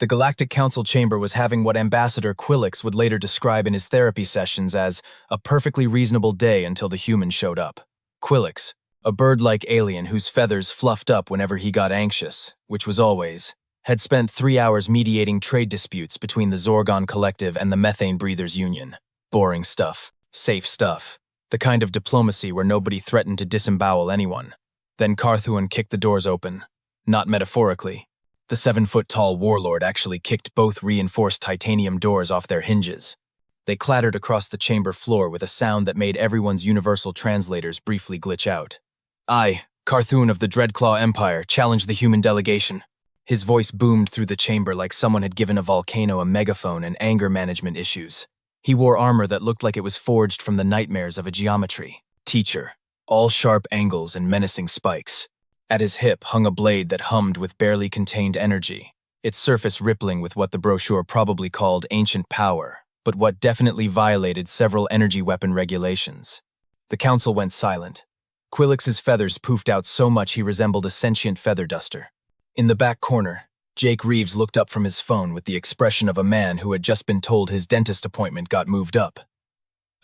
The Galactic Council chamber was having what Ambassador Quillix would later describe in his therapy sessions as a perfectly reasonable day until the humans showed up. Quillix, a bird-like alien whose feathers fluffed up whenever he got anxious, which was always, had spent 3 hours mediating trade disputes between the Zorgon Collective and the Methane Breathers Union. Boring stuff. Safe stuff. The kind of diplomacy where nobody threatened to disembowel anyone. Then Carthuan kicked the doors open. Not metaphorically. The 7-foot-tall warlord actually kicked both reinforced titanium doors off their hinges. They clattered across the chamber floor with a sound that made everyone's universal translators briefly glitch out. I, Carthuan of the Dreadclaw Empire, challenge the human delegation. His voice boomed through the chamber like someone had given a volcano a megaphone and anger management issues. He wore armor that looked like it was forged from the nightmares of a geometry teacher, all sharp angles and menacing spikes. At his hip hung a blade that hummed with barely contained energy, its surface rippling with what the brochure probably called ancient power, but what definitely violated several energy weapon regulations. The council went silent. Quillix's feathers poofed out so much he resembled a sentient feather duster. In the back corner, Jake Reeves looked up from his phone with the expression of a man who had just been told his dentist appointment got moved up.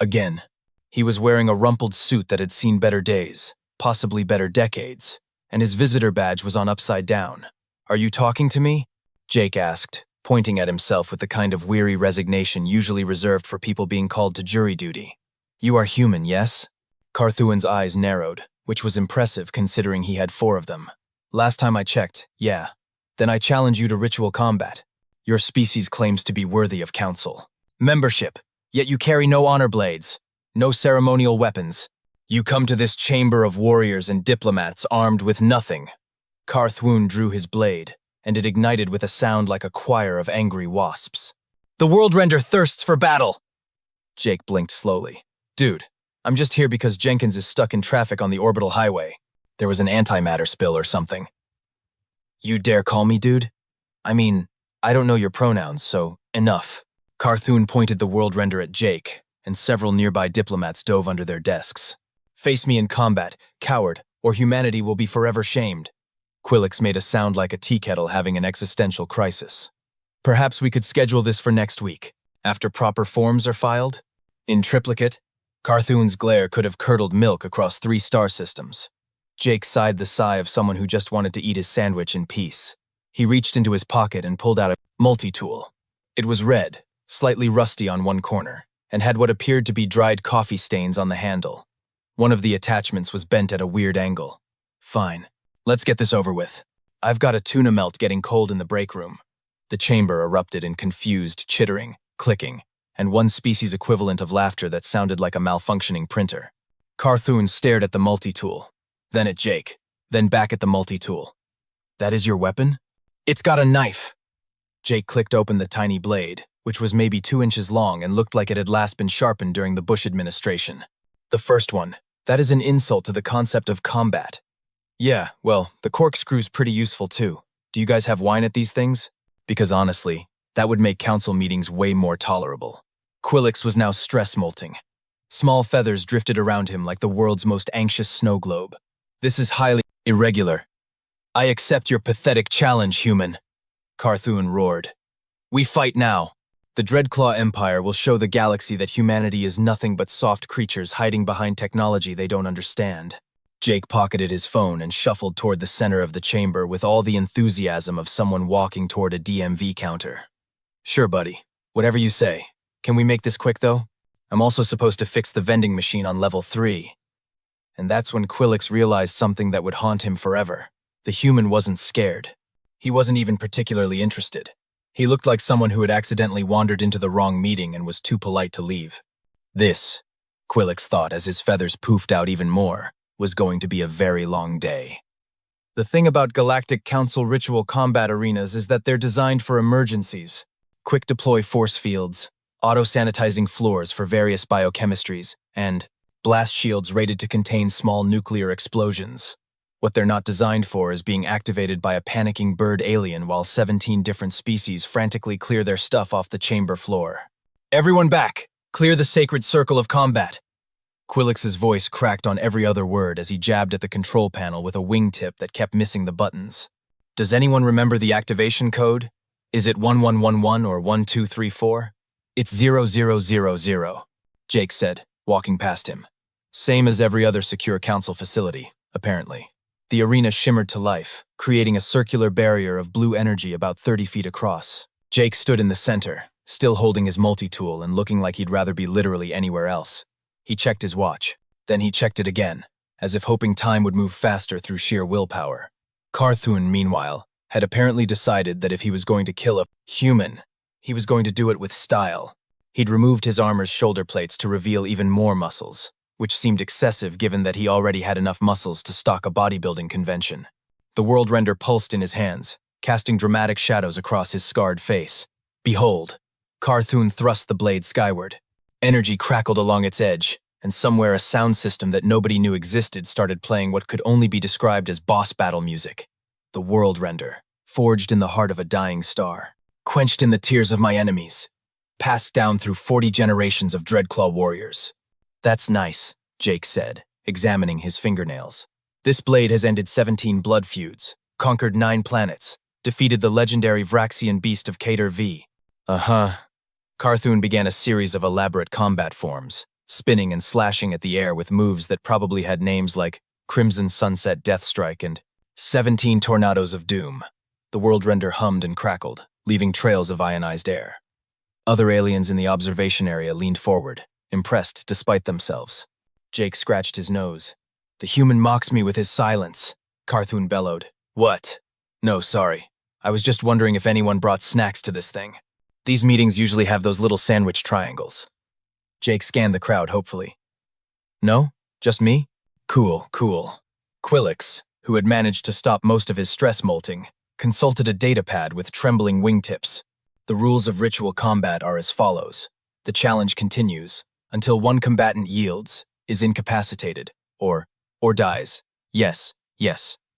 Again, he was wearing a rumpled suit that had seen better days, possibly better decades, and his visitor badge was on upside down. "Are you talking to me?" Jake asked, pointing at himself with the kind of weary resignation usually reserved for people being called to jury duty. "You are human, yes?" Carthuan's eyes narrowed, which was impressive considering he had 4 of them. "Last time I checked, yeah. Then I challenge you to ritual combat. Your species claims to be worthy of council membership, yet you carry no honor blades, no ceremonial weapons. You come to this chamber of warriors and diplomats armed with nothing." Carthuan drew his blade, and it ignited with a sound like a choir of angry wasps. "The World Render thirsts for battle!" Jake blinked slowly. "Dude, I'm just here because Jenkins is stuck in traffic on the orbital highway. There was an antimatter spill or something." "You dare call me dude? I mean, I don't know your pronouns, so enough." Carthuan pointed the World Render at Jake, and several nearby diplomats dove under their desks. "Face me in combat, coward, or humanity will be forever shamed." Quillix made a sound like a tea kettle having an existential crisis. "Perhaps we could schedule this for next week, after proper forms are filed?" In triplicate, Carthuan's glare could have curdled milk across 3 star systems. Jake sighed the sigh of someone who just wanted to eat his sandwich in peace. He reached into his pocket and pulled out a multi-tool. It was red, slightly rusty on one corner, and had what appeared to be dried coffee stains on the handle. One of the attachments was bent at a weird angle. "Fine, let's get this over with. I've got a tuna melt getting cold in the break room." The chamber erupted in confused chittering, clicking, and one species equivalent of laughter that sounded like a malfunctioning printer. Carthuan stared at the multi-tool, then at Jake, then back at the multi-tool. "That is your weapon?" "It's got a knife." Jake clicked open the tiny blade, which was maybe 2 inches long and looked like it had last been sharpened during the Bush administration. "The first one. That is an insult to the concept of combat." "Yeah, well, the corkscrew's pretty useful too. Do you guys have wine at these things? Because honestly, that would make council meetings way more tolerable." Quillix was now stress-molting. Small feathers drifted around him like the world's most anxious snow globe. "This is highly irregular. I accept your pathetic challenge, human," Carthuan roared. "We fight now. The Dreadclaw Empire will show the galaxy that humanity is nothing but soft creatures hiding behind technology they don't understand." Jake pocketed his phone and shuffled toward the center of the chamber with all the enthusiasm of someone walking toward a DMV counter. "Sure, buddy. Whatever you say. Can we make this quick, though? I'm also supposed to fix the vending machine on level 3. And that's when Quillix realized something that would haunt him forever. The human wasn't scared. He wasn't even particularly interested. He looked like someone who had accidentally wandered into the wrong meeting and was too polite to leave. This, Quillix thought as his feathers poofed out even more, was going to be a very long day. The thing about Galactic Council ritual combat arenas is that they're designed for emergencies. Quick deploy force fields, auto-sanitizing floors for various biochemistries, and blast shields rated to contain small nuclear explosions. What they're not designed for is being activated by a panicking bird alien while 17 different species frantically clear their stuff off the chamber floor. "Everyone back! Clear the sacred circle of combat!" Quillix's voice cracked on every other word as he jabbed at the control panel with a wingtip that kept missing the buttons. "Does anyone remember the activation code?" Is it 1111 or 1234? It's 0000, Jake said, walking past him. Same as every other secure council facility, apparently. The arena shimmered to life, creating a circular barrier of blue energy about 30 feet across. Jake stood in the center, still holding his multi-tool and looking like he'd rather be literally anywhere else. He checked his watch. Then he checked it again, as if hoping time would move faster through sheer willpower. Carthun, meanwhile, had apparently decided that if he was going to kill a human, he was going to do it with style. He'd removed his armor's shoulder plates to reveal even more muscles, which seemed excessive given that he already had enough muscles to stock a bodybuilding convention. The world render pulsed in his hands, casting dramatic shadows across his scarred face. Behold! Carthun thrust the blade skyward. Energy crackled along its edge, and somewhere a sound system that nobody knew existed started playing what could only be described as boss battle music. The world render, forged in the heart of a dying star, quenched in the tears of my enemies, passed down through 40 generations of Dreadclaw warriors. That's nice, Jake said, examining his fingernails. This blade has ended 17 blood feuds, conquered 9 planets, defeated the legendary Vraxian beast of Cater V. Carthun began a series of elaborate combat forms, spinning and slashing at the air with moves that probably had names like Crimson Sunset Deathstrike and 17 Tornadoes of Doom. The world render hummed and crackled, leaving trails of ionized air. Other aliens in the observation area leaned forward, impressed despite themselves. Jake scratched his nose. The human mocks me with his silence, Carthun bellowed. What? No, sorry. I was just wondering if anyone brought snacks to this thing. These meetings usually have those little sandwich triangles. Jake scanned the crowd hopefully. No? Just me? Cool. Quillix, who had managed to stop most of his stress molting, consulted a datapad with trembling wingtips. The rules of ritual combat are as follows. The challenge continues until one combatant yields, is incapacitated, or dies. Yes,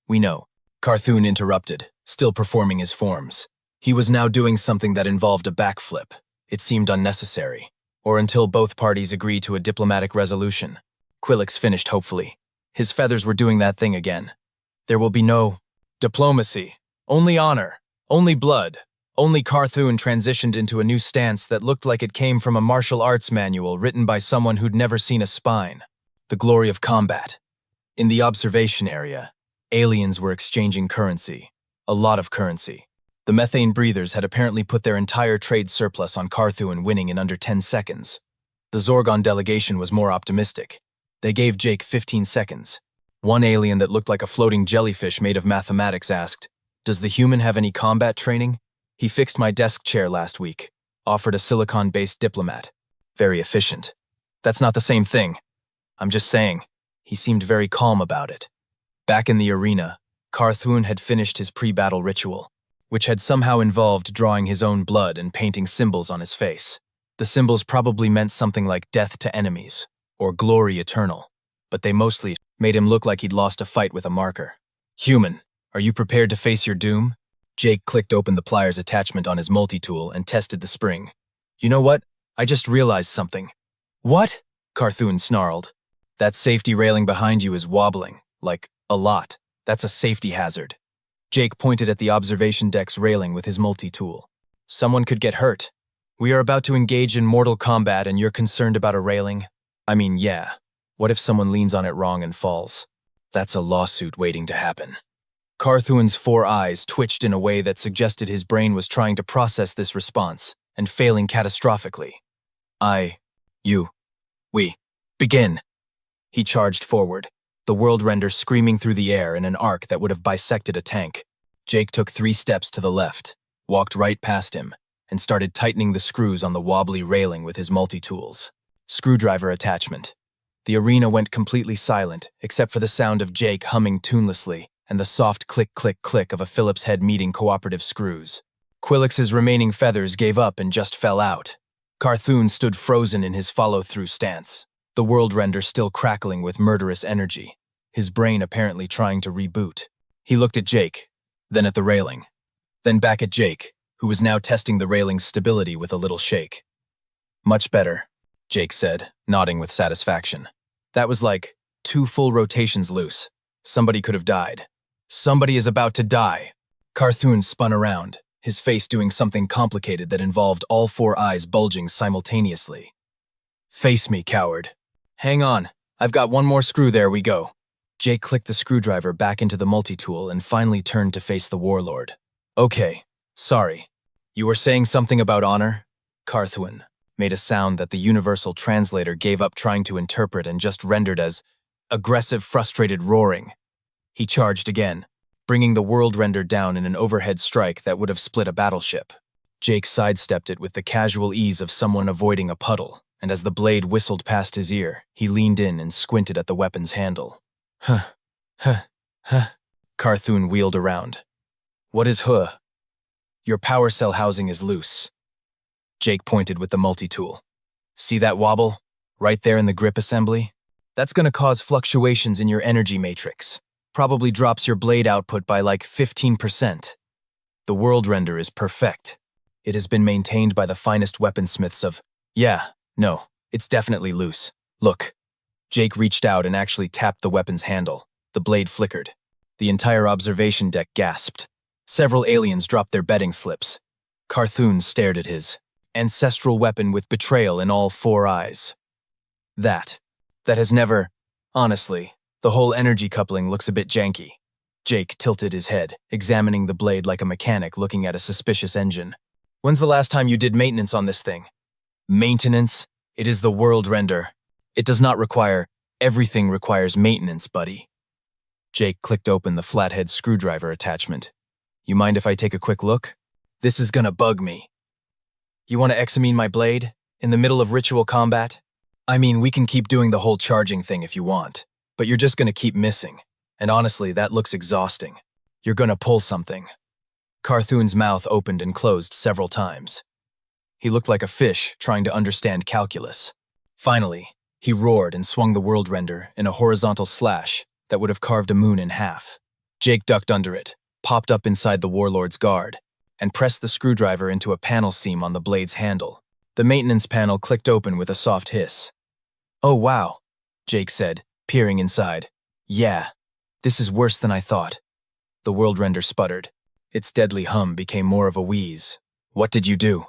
we know. Carthun interrupted, still performing his forms. He was now doing something that involved a backflip. It seemed unnecessary. Or until both parties agree to a diplomatic resolution. Quillix finished hopefully. His feathers were doing that thing again. There will be no diplomacy, only honor, only blood. Only Carthun transitioned into a new stance that looked like it came from a martial arts manual written by someone who'd never seen a spine. The glory of combat. In the observation area, aliens were exchanging currency. A lot of currency. The methane breathers had apparently put their entire trade surplus on Carthun winning in under 10 seconds. The Zorgon delegation was more optimistic. They gave Jake 15 seconds. One alien that looked like a floating jellyfish made of mathematics asked, "Does the human have any combat training? He fixed my desk chair last week. Offered a silicon-based diplomat. Very efficient." That's not the same thing. I'm just saying. He seemed very calm about it. Back in the arena, Carthun had finished his pre-battle ritual, which had somehow involved drawing his own blood and painting symbols on his face. The symbols probably meant something like death to enemies, or glory eternal, but they mostly made him look like he'd lost a fight with a marker. Human, are you prepared to face your doom? Jake clicked open the pliers attachment on his multi-tool and tested the spring. You know what? I just realized something. What? Carthun snarled. That safety railing behind you is wobbling, like, a lot. That's a safety hazard. Jake pointed at the observation deck's railing with his multi-tool. Someone could get hurt. We are about to engage in mortal combat and you're concerned about a railing? I mean, yeah. What if someone leans on it wrong and falls? That's a lawsuit waiting to happen. Carthun's 4 eyes twitched in a way that suggested his brain was trying to process this response and failing catastrophically. We, begin. He charged forward, the world render screaming through the air in an arc that would have bisected a tank. Jake took 3 steps to the left, walked right past him, and started tightening the screws on the wobbly railing with his multi-tools. Screwdriver attachment. The arena went completely silent, except for the sound of Jake humming tunelessly and the soft click-click-click of a Phillips head meeting cooperative screws. Quillix's remaining feathers gave up and just fell out. Carthun stood frozen in his follow-through stance, the world render still crackling with murderous energy, his brain apparently trying to reboot. He looked at Jake, then at the railing, then back at Jake, who was now testing the railing's stability with a little shake. Much better, Jake said, nodding with satisfaction. That was like 2 full rotations loose. Somebody could have died. Somebody is about to die. Carthun spun around, his face doing something complicated that involved all four eyes bulging simultaneously. "Face me, coward." "Hang on, I've got one more screw, there we go." Jake clicked the screwdriver back into the multi-tool and finally turned to face the Warlord. "Okay, sorry. You were saying something about honor?" Carthuin made a sound that the universal translator gave up trying to interpret and just rendered as aggressive, frustrated roaring. He charged again, bringing the world render down in an overhead strike that would have split a battleship. Jake sidestepped it with the casual ease of someone avoiding a puddle, and as the blade whistled past his ear, he leaned in and squinted at the weapon's handle. "Huh, huh, huh." Carthuin wheeled around. "What is huh?" "Your power cell housing is loose." Jake pointed with the multi-tool. "See that wobble? Right there in the grip assembly? That's going to cause fluctuations in your energy matrix. Probably drops your blade output by like 15%. The world render is perfect. It has been maintained by the finest weaponsmiths of... Yeah, no, it's definitely loose. Look." Jake reached out and actually tapped the weapon's handle. The blade flickered. The entire observation deck gasped. Several aliens dropped their betting slips. Carthuin stared at his ancestral weapon with betrayal in all four eyes. That has never... Honestly, the whole energy coupling looks a bit janky. Jake tilted his head, examining the blade like a mechanic looking at a suspicious engine. "When's the last time you did maintenance on this thing?" "Maintenance? It is the world render. It does not require... Everything requires maintenance, buddy." Jake clicked open the flathead screwdriver attachment. "You mind if I take a quick look? This is gonna bug me." "You want to examine my blade? In the middle of ritual combat? I mean, we can keep doing the whole charging thing if you want, but you're just gonna keep missing. And honestly, that looks exhausting. You're gonna pull something." Carthuin's mouth opened and closed several times. He looked like a fish trying to understand calculus. Finally, he roared and swung the world render in a horizontal slash that would have carved a moon in half. Jake ducked under it, popped up inside the Warlord's guard, and pressed the screwdriver into a panel seam on the blade's handle. The maintenance panel clicked open with a soft hiss. "Oh wow," Jake said, peering inside. "Yeah, this is worse than I thought." The world render sputtered. Its deadly hum became more of a wheeze. "What did you do?"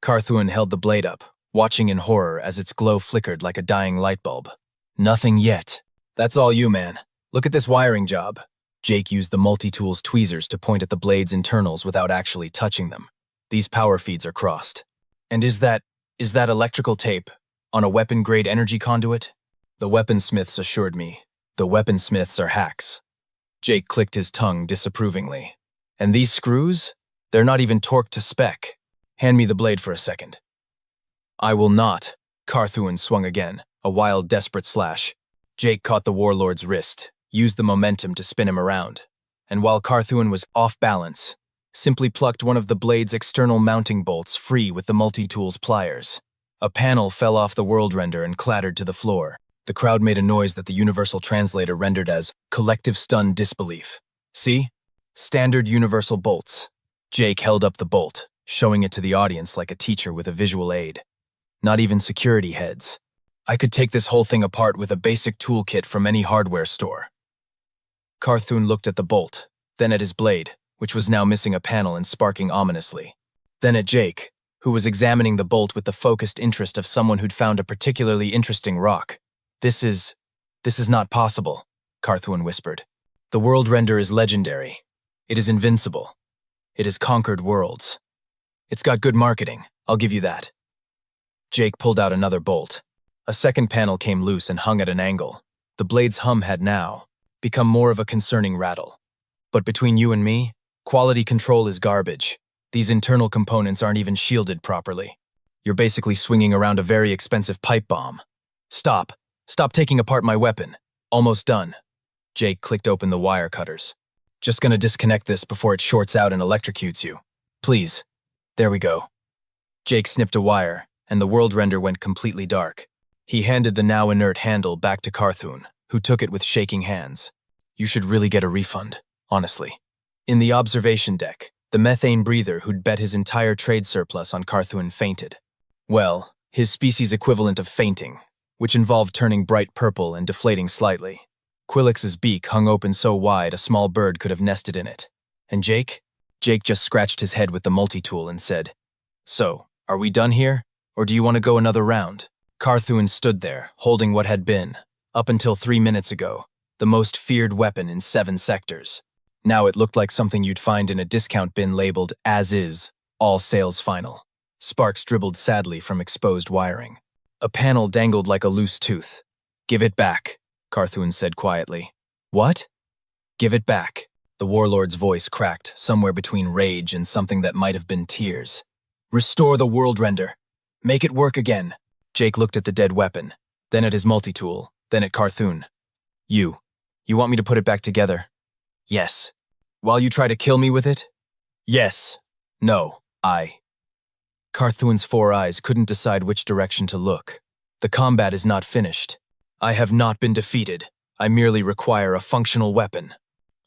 Carthuin held the blade up, watching in horror as its glow flickered like a dying light bulb. "Nothing yet. That's all you, man. Look at this wiring job." Jake used the multi-tool's tweezers to point at the blade's internals without actually touching them. "These power feeds are crossed. And is that electrical tape on a weapon-grade energy conduit?" The weaponsmiths assured me. "The weaponsmiths are hacks." Jake clicked his tongue disapprovingly. "And these screws? They're not even torqued to spec. Hand me the blade for a second." "I will not." Carthuin swung again, a wild, desperate slash. Jake caught the Warlord's wrist, used the momentum to spin him around, and while Carthuin was off balance, simply plucked one of the blade's external mounting bolts free with the multi-tool's pliers. A panel fell off the world render and clattered to the floor. The crowd made a noise that the universal translator rendered as collective stunned disbelief. "See? Standard universal bolts." Jake held up the bolt, showing it to the audience like a teacher with a visual aid. "Not even security heads. I could take this whole thing apart with a basic toolkit from any hardware store." Carthuin looked at the bolt, then at his blade, which was now missing a panel and sparking ominously. Then at Jake, who was examining the bolt with the focused interest of someone who'd found a particularly interesting rock. This is not possible," Carthuin whispered. "The world render is legendary. It is invincible. It has conquered worlds. It's got good marketing, I'll give you that." Jake pulled out another bolt. A second panel came loose and hung at an angle. The blade's hum had now become more of a concerning rattle. "But between you and me, quality control is garbage. These internal components aren't even shielded properly. You're basically swinging around a very expensive pipe bomb." Stop taking apart my weapon. Almost done." Jake clicked open the wire cutters. "Just gonna disconnect this before it shorts out and electrocutes you. Please. There we go." Jake snipped a wire, and the world render went completely dark. He handed the now inert handle back to Carthuin, who took it with shaking hands. "You should really get a refund, honestly." In the observation deck, the methane breather who'd bet his entire trade surplus on Carthuin fainted. Well, his species equivalent of fainting, which involved turning bright purple and deflating slightly. Quillix's beak hung open so wide a small bird could have nested in it. And Jake? Jake just scratched his head with the multi-tool and said, "So, are we done here? Or do you want to go another round?" Carthuin stood there, holding what had been, up until 3 minutes ago, the most feared weapon in 7 sectors. Now it looked like something you'd find in a discount bin labeled "As Is, All Sales Final." Sparks dribbled sadly from exposed wiring. A panel dangled like a loose tooth. "Give it back," Carthuin said quietly. "What?" "Give it back." The Warlord's voice cracked, somewhere between rage and something that might have been tears. "Restore the world render. Make it work again." Jake looked at the dead weapon, then at his multi-tool, then at Carthuin. You want me to put it back together?" "Yes." "While you try to kill me with it?" "Yes." "No, I." Carthuin's 4 eyes couldn't decide which direction to look. "The combat is not finished. I have not been defeated. I merely require a functional weapon."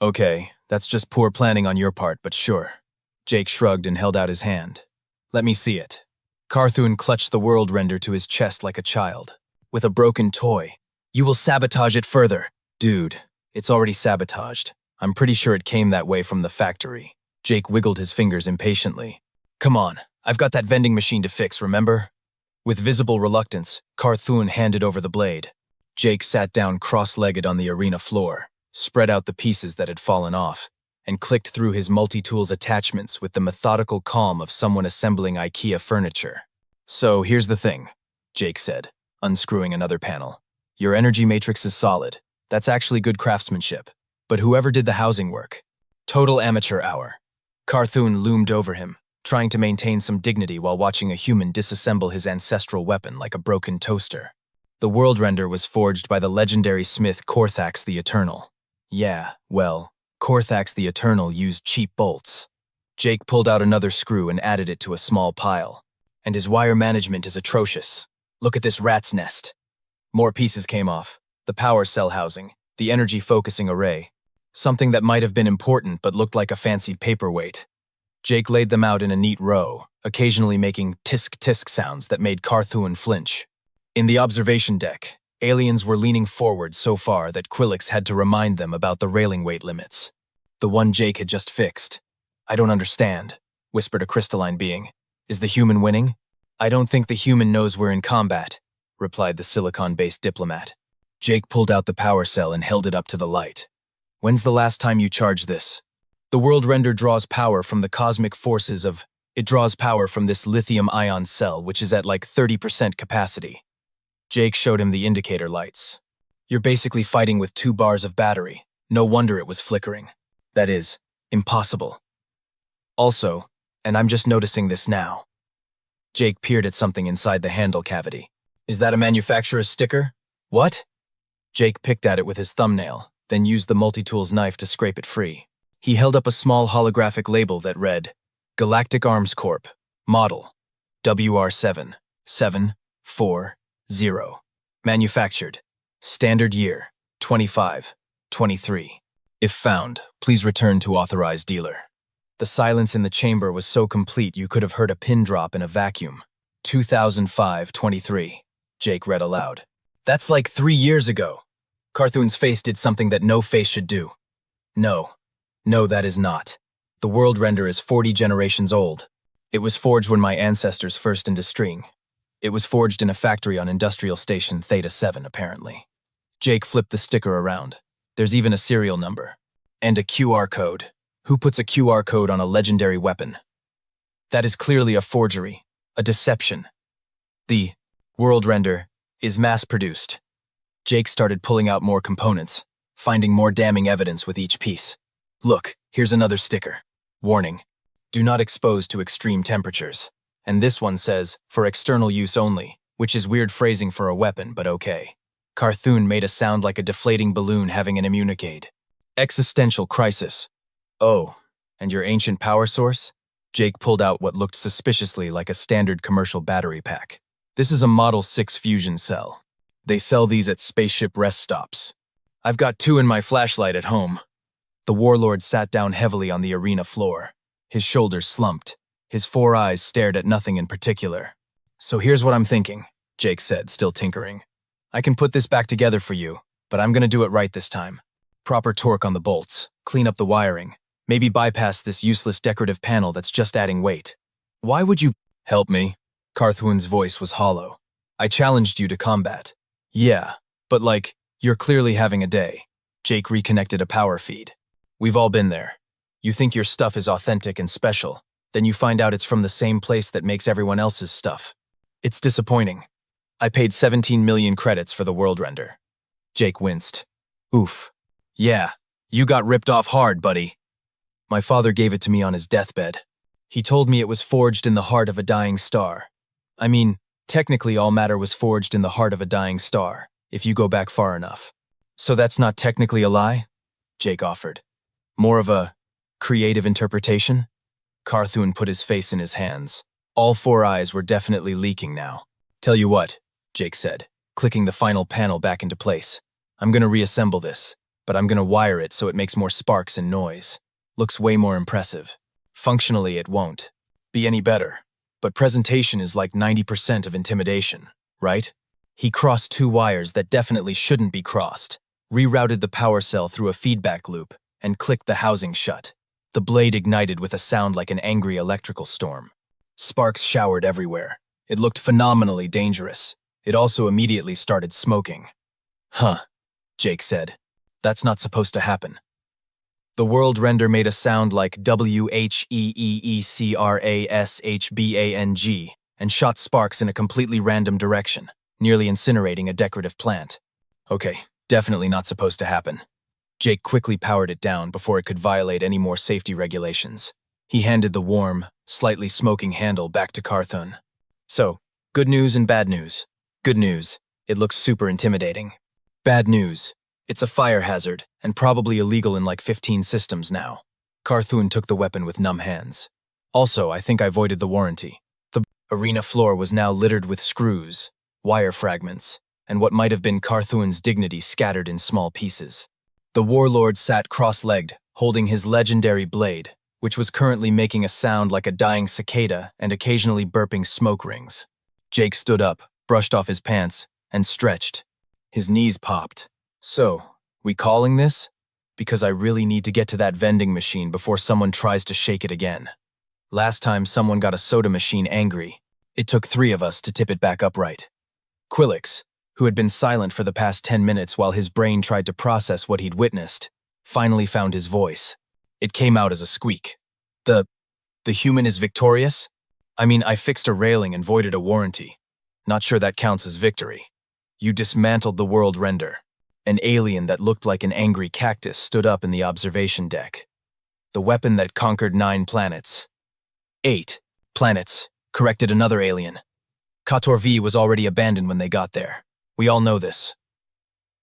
"Okay, that's just poor planning on your part, but sure." Jake shrugged and held out his hand. "Let me see it." Carthuin clutched the world render to his chest like a child. "With a broken toy. You will sabotage it further." "Dude, it's already sabotaged. I'm pretty sure it came that way from the factory." Jake wiggled his fingers impatiently. "Come on, I've got that vending machine to fix, remember?" With visible reluctance, Carthuin handed over the blade. Jake sat down cross-legged on the arena floor, spread out the pieces that had fallen off, and clicked through his multi-tool's attachments with the methodical calm of someone assembling IKEA furniture. "So here's the thing," Jake said, unscrewing another panel. "Your energy matrix is solid. That's actually good craftsmanship. But whoever did the housing work, total amateur hour." Carthuin loomed over him, trying to maintain some dignity while watching a human disassemble his ancestral weapon like a broken toaster. The world render was forged by the legendary smith Korthax the Eternal. Yeah, well, Korthax the Eternal used cheap bolts. Jake pulled out another screw and added it to a small pile. "And his wire management is atrocious. Look at this rat's nest." More pieces came off. The power cell housing, the energy focusing array. Something that might have been important but looked like a fancy paperweight. Jake laid them out in a neat row, occasionally making tisk-tisk sounds that made Carthuin flinch. In the observation deck, aliens were leaning forward so far that Quillix had to remind them about the railing weight limits. The one Jake had just fixed. "I don't understand," whispered a crystalline being. "Is the human winning?" "I don't think the human knows we're in combat," replied the silicon-based diplomat. Jake pulled out the power cell and held it up to the light. "When's the last time you charged this?" "The world render draws power from the cosmic forces of... It draws power from this lithium-ion cell, which is at like 30% capacity." Jake showed him the indicator lights. "You're basically fighting with 2 bars of battery. No wonder it was flickering. That is, impossible. Also, and I'm just noticing this now." Jake peered at something inside the handle cavity. "Is that a manufacturer's sticker?" "What?" Jake picked at it with his thumbnail, then used the multi-tool's knife to scrape it free. He held up a small holographic label that read, "Galactic Arms Corp. Model. WR7. 740. Manufactured. Standard year. 25-23. If found, please return to authorized dealer." The silence in the chamber was so complete you could have heard a pin drop in a vacuum. 2005-23, Jake read aloud. "That's like 3 years ago." Carthuin's face did something that no face should do. No, that is not. The world render is 40 generations old. It was forged when my ancestors first industrying. It was forged in a factory on Industrial Station Theta 7, apparently. Jake flipped the sticker around. There's even a serial number. And a QR code. Who puts a QR code on a legendary weapon? That is clearly a forgery, a deception. The world render is mass-produced. Jake started pulling out more components, finding more damning evidence with each piece. "Look, here's another sticker. Warning, do not expose to extreme temperatures." And this one says, "For external use only," which is weird phrasing for a weapon, but okay. Carthuin made a sound like a deflating balloon having an immunicade. "Existential crisis." "Oh, and your ancient power source?" Jake pulled out what looked suspiciously like a standard commercial battery pack. "This is a Model 6 fusion cell. They sell these at spaceship rest stops. I've got 2 in my flashlight at home." The Warlord sat down heavily on the arena floor. His shoulders slumped. His 4 eyes stared at nothing in particular. "So here's what I'm thinking," Jake said, still tinkering. "I can put this back together for you, but I'm gonna do it right this time. Proper torque on the bolts, clean up the wiring, Maybe bypass this useless decorative panel that's just adding weight. Why would you help me? Carthwin's voice was hollow. I challenged you to combat. Yeah, but you're clearly having a day. Jake reconnected a power feed. We've all been there. You think your stuff is authentic and special, then you find out it's from the same place that makes everyone else's stuff. It's disappointing. I paid 17 million credits for the world render. Jake winced. Oof. Yeah, you got ripped off hard, buddy. My father gave it to me on his deathbed. He told me it was forged in the heart of a dying star. I mean, technically all matter was forged in the heart of a dying star, if you go back far enough. So that's not technically a lie? Jake offered. More of a creative interpretation? Carthun put his face in his hands. All four eyes were definitely leaking now. Tell you what, Jake said, clicking the final panel back into place. I'm gonna reassemble this, but I'm gonna wire it so it makes more sparks and noise. Looks way more impressive. Functionally, it won't be any better, but presentation is like 90% of intimidation, right? He crossed two wires that definitely shouldn't be crossed, rerouted the power cell through a feedback loop, and clicked the housing shut. The blade ignited with a sound like an angry electrical storm. Sparks showered everywhere. It looked phenomenally dangerous. It also immediately started smoking. Huh, Jake said. That's not supposed to happen. The world render made a sound like WHEEECRASHBANG and shot sparks in a completely random direction, nearly incinerating a decorative plant. Okay, definitely not supposed to happen. Jake quickly powered it down before it could violate any more safety regulations. He handed the warm, slightly smoking handle back to Carthun. So, good news and bad news. Good news, it looks super intimidating. Bad news, it's a fire hazard and probably illegal in like 15 systems now. Carthun took the weapon with numb hands. Also, I think I voided the warranty. The arena floor was now littered with screws, wire fragments, and what might have been Carthun's dignity scattered in small pieces. The Warlord sat cross-legged, holding his legendary blade, which was currently making a sound like a dying cicada and occasionally burping smoke rings. Jake stood up, brushed off his pants, and stretched. His knees popped. So, we calling this? Because I really need to get to that vending machine before someone tries to shake it again. Last time someone got a soda machine angry, it took 3 of us to tip it back upright. Quillix, who had been silent for the past 10 minutes while his brain tried to process what he'd witnessed, finally found his voice. It came out as a squeak. The human is victorious? I mean, I fixed a railing and voided a warranty. Not sure that counts as victory. You dismantled the world render. An alien that looked like an angry cactus stood up in the observation deck. The weapon that conquered 9 planets. 8 planets, corrected another alien. Kator V was already abandoned when they got there. We all know this.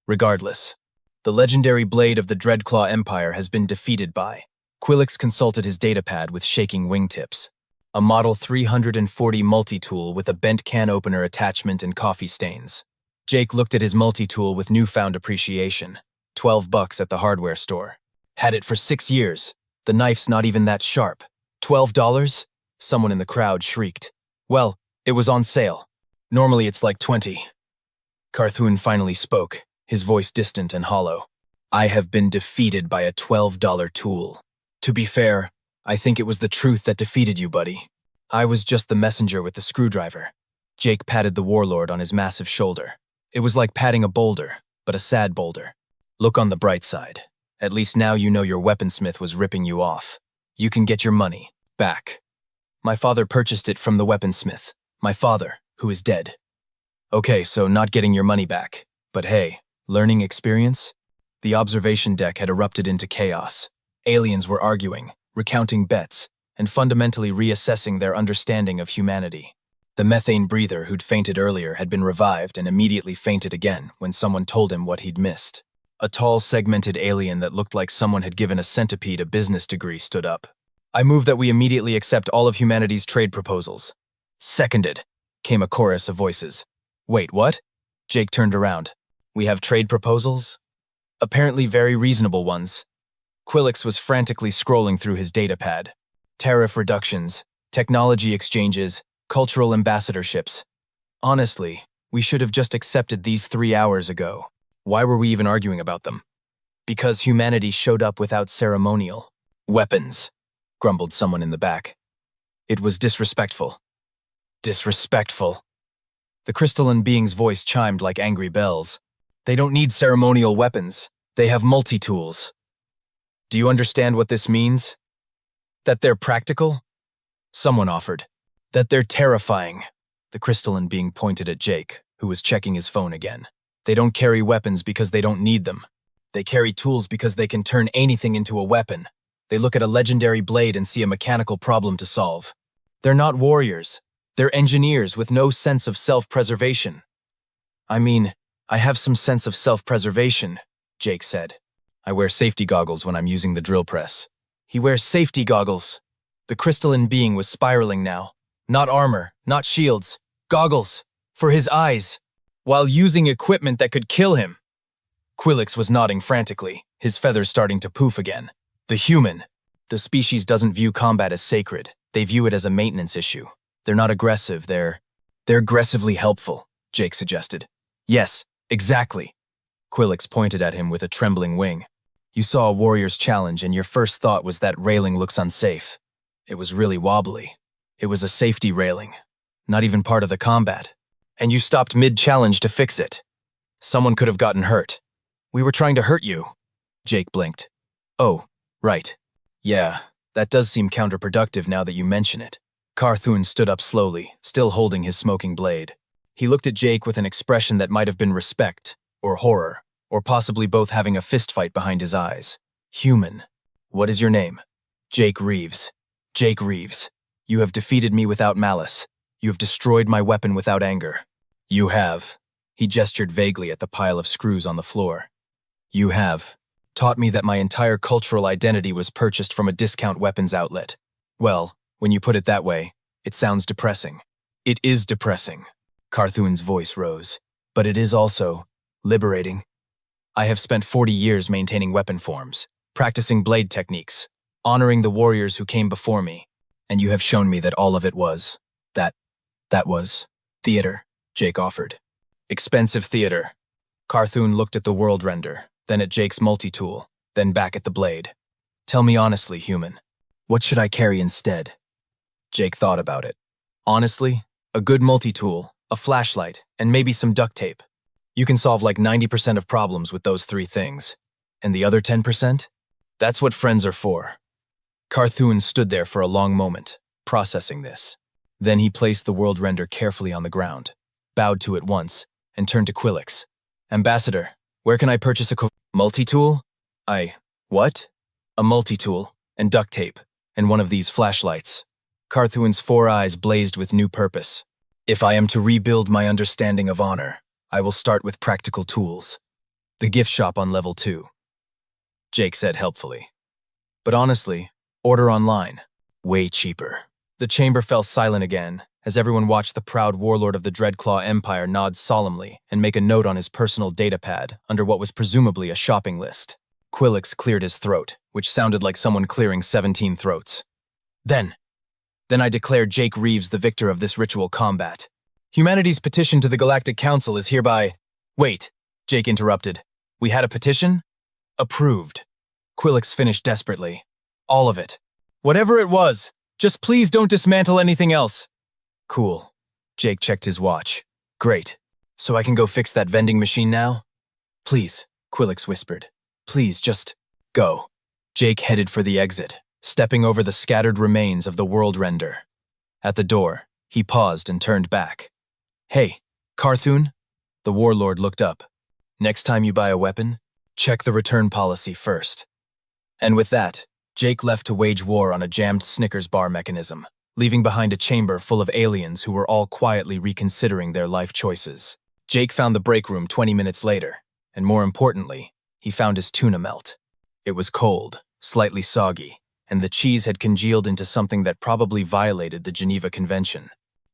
Regardless, the legendary blade of the Dreadclaw Empire has been defeated by. Quillix consulted his datapad with shaking wingtips. A Model 340 multi-tool with a bent can opener attachment and coffee stains. Jake looked at his multi-tool with newfound appreciation. $12 at the hardware store. Had it for 6 years. The knife's not even that sharp. $12? Someone in the crowd shrieked. Well, it was on sale. Normally it's like 20. Carthun finally spoke, his voice distant and hollow. I have been defeated by a $12 tool. To be fair, I think it was the truth that defeated you, buddy. I was just the messenger with the screwdriver. Jake patted the Warlord on his massive shoulder. It was like patting a boulder, but a sad boulder. Look on the bright side. At least now you know your weaponsmith was ripping you off. You can get your money back. My father purchased it from the weaponsmith. My father, who is dead. Okay, so not getting your money back. But hey, learning experience? The observation deck had erupted into chaos. Aliens were arguing, recounting bets, and fundamentally reassessing their understanding of humanity. The methane breather who'd fainted earlier had been revived and immediately fainted again when someone told him what he'd missed. A tall, segmented alien that looked like someone had given a centipede a business degree stood up. I move that we immediately accept all of humanity's trade proposals. Seconded, came a chorus of voices. Wait, what? Jake turned around. We have trade proposals? Apparently very reasonable ones. Quillix was frantically scrolling through his datapad. Tariff reductions, technology exchanges, cultural ambassadorships. Honestly, we should have just accepted these 3 hours ago. Why were we even arguing about them? Because humanity showed up without ceremonial. Weapons, grumbled someone in the back. It was disrespectful. Disrespectful. The crystalline being's voice chimed like angry bells. They don't need ceremonial weapons. They have multi-tools. Do you understand what this means? That they're practical? Someone offered. That they're terrifying. The crystalline being pointed at Jake, who was checking his phone again. They don't carry weapons because they don't need them. They carry tools because they can turn anything into a weapon. They look at a legendary blade and see a mechanical problem to solve. They're not warriors. They're engineers with no sense of self-preservation. I mean, I have some sense of self-preservation, Jake said. I wear safety goggles when I'm using the drill press. He wears safety goggles. The crystalline being was spiraling now. Not armor, not shields. Goggles. For his eyes. While using equipment that could kill him. Quillix was nodding frantically, his feathers starting to poof again. The human. The species doesn't view combat as sacred. They view it as a maintenance issue. They're not aggressive, they're aggressively helpful, Jake suggested. Yes, exactly. Quillix pointed at him with a trembling wing. You saw a warrior's challenge and your first thought was that railing looks unsafe. It was really wobbly. It was a safety railing. Not even part of the combat. And you stopped mid-challenge to fix it. Someone could have gotten hurt. We were trying to hurt you. Jake blinked. Oh, right. Yeah, that does seem counterproductive now that you mention it. Carthoon stood up slowly, still holding his smoking blade. He looked at Jake with an expression that might have been respect, or horror, or possibly both having a fistfight behind his eyes. Human. What is your name? Jake Reeves. Jake Reeves. You have defeated me without malice. You have destroyed my weapon without anger. You have. He gestured vaguely at the pile of screws on the floor. You have taught me that my entire cultural identity was purchased from a discount weapons outlet. Well, when you put it that way, it sounds depressing. It is depressing. Carthoon's voice rose. But it is also liberating. I have spent 40 years maintaining weapon forms, practicing blade techniques, honoring the warriors who came before me, and you have shown me that all of it was, that was, theater, Jake offered. Expensive theater. Carthoon looked at the world render, then at Jake's multi-tool, then back at the blade. Tell me honestly, human, what should I carry instead? Jake thought about it. Honestly, a good multi-tool, a flashlight, and maybe some duct tape. You can solve like 90% of problems with those 3 things. And the other 10%? That's what friends are for. Carthoon stood there for a long moment, processing this. Then he placed the world render carefully on the ground, bowed to it once, and turned to Quillix. Ambassador, where can I purchase a multi-tool? What? A multi-tool, and duct tape, and one of these flashlights. Carthoon's 4 eyes blazed with new purpose. If I am to rebuild my understanding of honor, I will start with practical tools. The gift shop on level 2. Jake said helpfully. But honestly, order online. Way cheaper. The chamber fell silent again, as everyone watched the proud warlord of the Dreadclaw Empire nod solemnly and make a note on his personal datapad under what was presumably a shopping list. Quillix cleared his throat, which sounded like someone clearing 17 throats. Then I declare Jake Reeves the victor of this ritual combat. Humanity's petition to the Galactic Council is hereby— Wait, Jake interrupted. We had a petition? Approved. Quillix finished desperately. All of it. Whatever it was, just please don't dismantle anything else. Cool. Jake checked his watch. Great. So I can go fix that vending machine now? Please, Quillix whispered. Please, just go. Jake headed for the exit, stepping over the scattered remains of the world render. At the door, he paused and turned back. Hey, Carthoon? The warlord looked up. Next time you buy a weapon, check the return policy first. And with that, Jake left to wage war on a jammed Snickers bar mechanism, leaving behind a chamber full of aliens who were all quietly reconsidering their life choices. Jake found the break room 20 minutes later, and more importantly, he found his tuna melt. It was cold, slightly soggy, and the cheese had congealed into something that probably violated the Geneva Convention.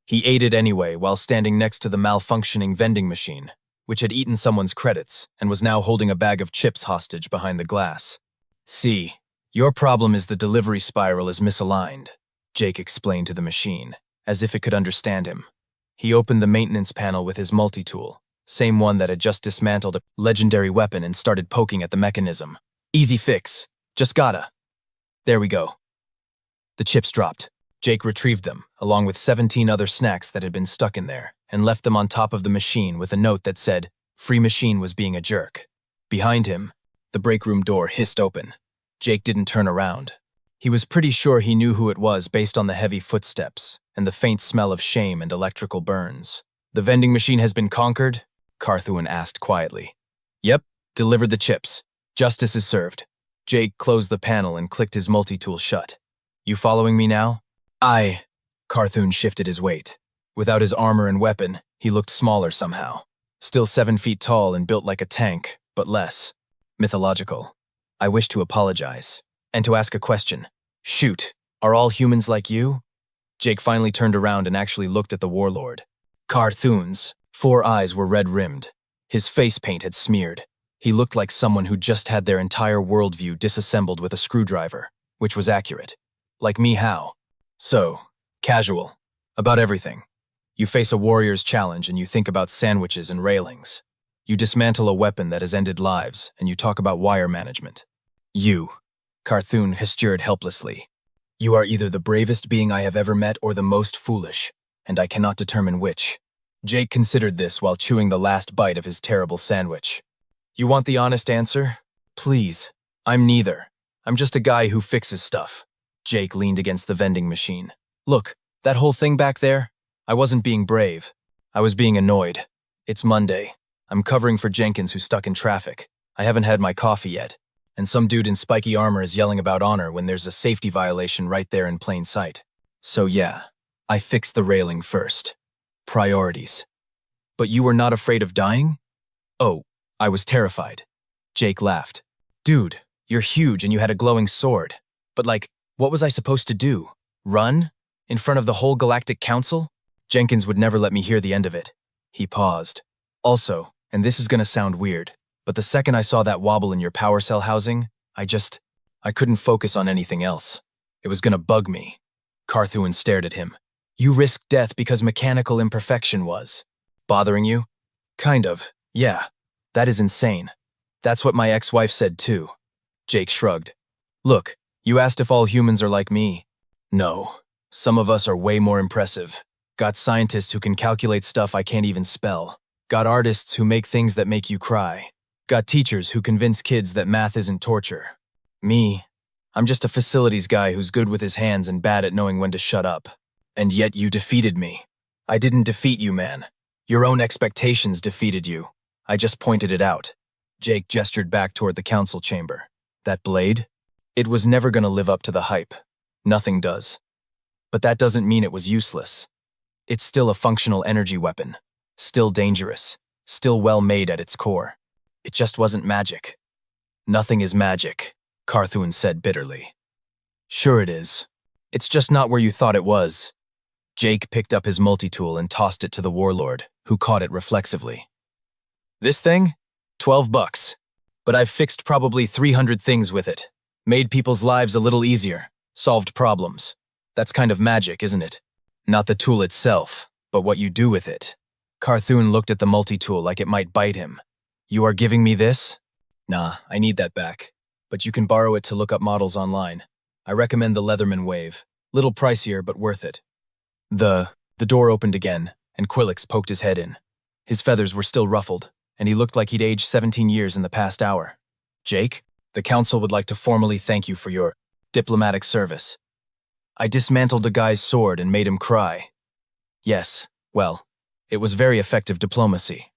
He ate it anyway while standing next to the malfunctioning vending machine, which had eaten someone's credits and was now holding a bag of chips hostage behind the glass. See, your problem is the delivery spiral is misaligned, Jake explained to the machine, as if it could understand him. He opened the maintenance panel with his multi-tool, same one that had just dismantled a legendary weapon and started poking at the mechanism. Easy fix. Just gotta. There we go. The chips dropped. Jake retrieved them, along with 17 other snacks that had been stuck in there, and left them on top of the machine with a note that said, "Free machine was being a jerk." Behind him, the break room door hissed open. Jake didn't turn around. He was pretty sure he knew who it was based on the heavy footsteps and the faint smell of shame and electrical burns. "The vending machine has been conquered?" Carthuin asked quietly. "Yep, delivered the chips. Justice is served." Jake closed the panel and clicked his multi-tool shut. "You following me now?" "Aye." Carthuin shifted his weight. Without his armor and weapon, he looked smaller somehow. Still 7 feet tall and built like a tank, but less mythological. "I wish to apologize. And to ask a question. Shoot, are all humans like you?" Jake finally turned around and actually looked at the Warlord. Carthuin's 4 eyes were red-rimmed. His face paint had smeared. He looked like someone who just had their entire worldview disassembled with a screwdriver, which was accurate. "Like me how?" "So, casual. About everything. You face a warrior's challenge and you think about sandwiches and railings. You dismantle a weapon that has ended lives and you talk about wire management. You," Carthuin gestured helplessly, "you are either the bravest being I have ever met or the most foolish, and I cannot determine which." Jake considered this while chewing the last bite of his terrible sandwich. "You want the honest answer? Please. I'm neither. I'm just a guy who fixes stuff." Jake leaned against the vending machine. "Look, that whole thing back there? I wasn't being brave. I was being annoyed. It's Monday. I'm covering for Jenkins who's stuck in traffic. I haven't had my coffee yet. And some dude in spiky armor is yelling about honor when there's a safety violation right there in plain sight. So yeah, I fixed the railing first. Priorities. But you were not afraid of dying?" "Oh, I was terrified." Jake laughed. "Dude, you're huge and you had a glowing sword. But what was I supposed to do? Run? In front of the whole Galactic Council?" Jenkins would never let me hear the end of it. He paused. "Also, and this is gonna sound weird, but the second I saw that wobble in your power cell housing, I couldn't focus on anything else. It was gonna bug me." Carthuin stared at him. "You risked death because mechanical imperfection was bothering you?" "Kind of, yeah. That is insane. That's what my ex-wife said too." Jake shrugged. "Look, you asked if all humans are like me. No, some of us are way more impressive. Got scientists who can calculate stuff I can't even spell. Got artists who make things that make you cry. Got teachers who convince kids that math isn't torture. Me, I'm just a facilities guy who's good with his hands and bad at knowing when to shut up. And yet you defeated me. I didn't defeat you, man. Your own expectations defeated you. I just pointed it out." Jake gestured back toward the council chamber. "That blade? It was never gonna live up to the hype. Nothing does. But that doesn't mean it was useless. It's still a functional energy weapon. Still dangerous. Still well made at its core. It just wasn't magic." "Nothing is magic," Carthuin said bitterly. "Sure it is. It's just not where you thought it was." Jake picked up his multi-tool and tossed it to the Warlord, who caught it reflexively. "This thing? $12. But I've fixed probably 300 things with it. Made people's lives a little easier. Solved problems. That's kind of magic, isn't it? Not the tool itself, but what you do with it." Carthuin looked at the multi-tool like it might bite him. "You are giving me this?" "Nah, I need that back. But you can borrow it to look up models online. I recommend the Leatherman Wave. Little pricier, but worth it." The door opened again, and Quillix poked his head in. His feathers were still ruffled, and he looked like he'd aged 17 years in the past hour. "Jake, the council would like to formally thank you for your diplomatic service. I dismantled a guy's sword and made him cry. Yes, well, it was very effective diplomacy."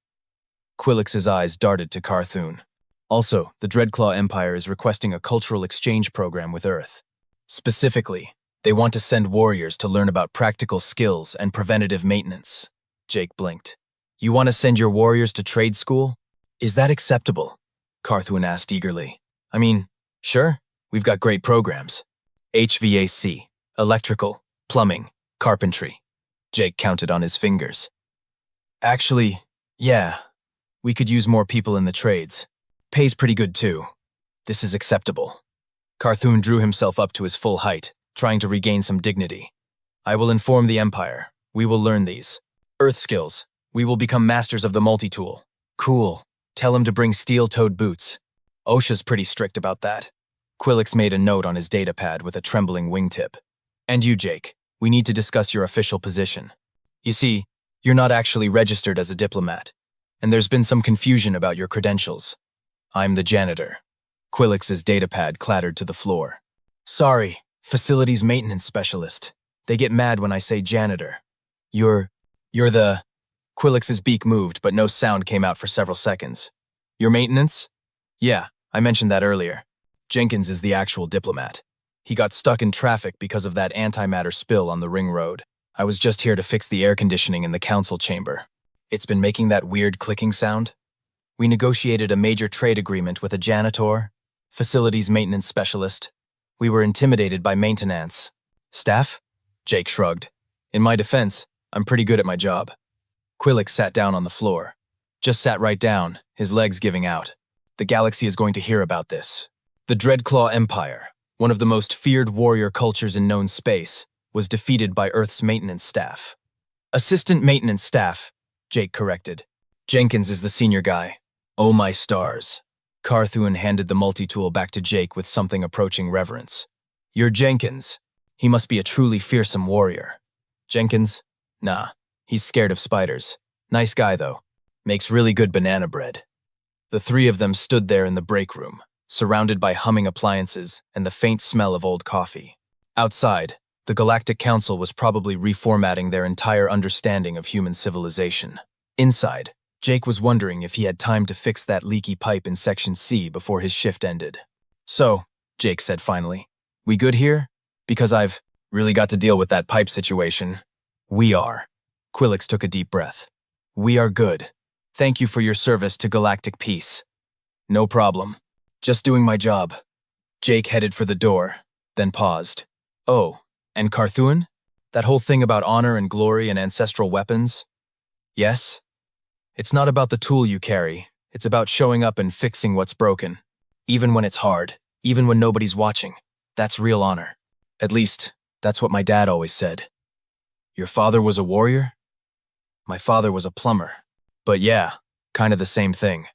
Quillix's eyes darted to Carthuin. "Also, the Dreadclaw Empire is requesting a cultural exchange program with Earth. Specifically, they want to send warriors to learn about practical skills and preventative maintenance." Jake blinked. "You want to send your warriors to trade school? Is that acceptable?" Carthuin asked eagerly. "I mean, sure, we've got great programs. HVAC, electrical, plumbing, carpentry." Jake counted on his fingers. "Actually, yeah, we could use more people in the trades. Pays pretty good too. This is acceptable." Carthuin drew himself up to his full height, trying to regain some dignity. "I will inform the Empire. We will learn these. Earth skills. We will become masters of the multi-tool. Cool. Tell him to bring steel-toed boots. OSHA's pretty strict about that." Quillix made a note on his datapad with a trembling wingtip. And you, Jake, we need to discuss your official position. You see, you're not actually registered as a diplomat, and there's been some confusion about your credentials. I'm the janitor. Quillix's datapad clattered to the floor. Sorry, facilities maintenance specialist. They get mad when I say janitor. You're the... Quillix's beak moved, but no sound came out for several seconds. Your maintenance? Yeah, I mentioned that earlier. Jenkins is the actual diplomat. He got stuck in traffic because of that antimatter spill on the ring road. I was just here to fix the air conditioning in the council chamber. It's been making that weird clicking sound. We negotiated a major trade agreement with a janitor, facilities maintenance specialist. We were intimidated by maintenance. Staff? Jake shrugged. In my defense, I'm pretty good at my job. Quillix sat down on the floor. Just sat right down, his legs giving out. The galaxy is going to hear about this. The Dreadclaw Empire, one of the most feared warrior cultures in known space, was defeated by Earth's maintenance staff. Assistant maintenance staff, Jake corrected. Jenkins is the senior guy. Oh my stars. Carthuan handed the multi-tool back to Jake with something approaching reverence. You're Jenkins. He must be a truly fearsome warrior. Jenkins? Nah, he's scared of spiders. Nice guy, though. Makes really good banana bread. The three of them stood there in the break room, surrounded by humming appliances and the faint smell of old coffee. Outside, the Galactic Council was probably reformatting their entire understanding of human civilization. Inside, Jake was wondering if he had time to fix that leaky pipe in Section C before his shift ended. So, Jake said finally, we good here? Because I've really got to deal with that pipe situation. We are. Quillix took a deep breath. We are good. Thank you for your service to galactic peace. No problem. Just doing my job. Jake headed for the door, then paused. Oh, and Carthuan? That whole thing about honor and glory and ancestral weapons? Yes? It's not about the tool you carry. It's about showing up and fixing what's broken. Even when it's hard, even when nobody's watching. That's real honor. At least, that's what my dad always said. Your father was a warrior? My father was a plumber. But yeah, kind of the same thing.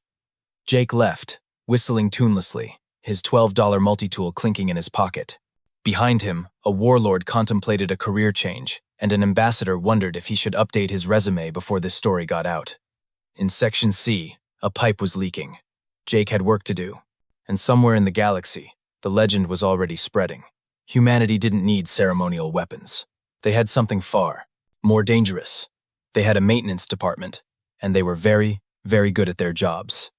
Jake left, whistling tunelessly, his $12 multi-tool clinking in his pocket. Behind him, a warlord contemplated a career change, and an ambassador wondered if he should update his resume before this story got out. In Section C, a pipe was leaking. Jake had work to do, and somewhere in the galaxy, the legend was already spreading. Humanity didn't need ceremonial weapons. They had something far more dangerous. They had a maintenance department, and they were very, very good at their jobs.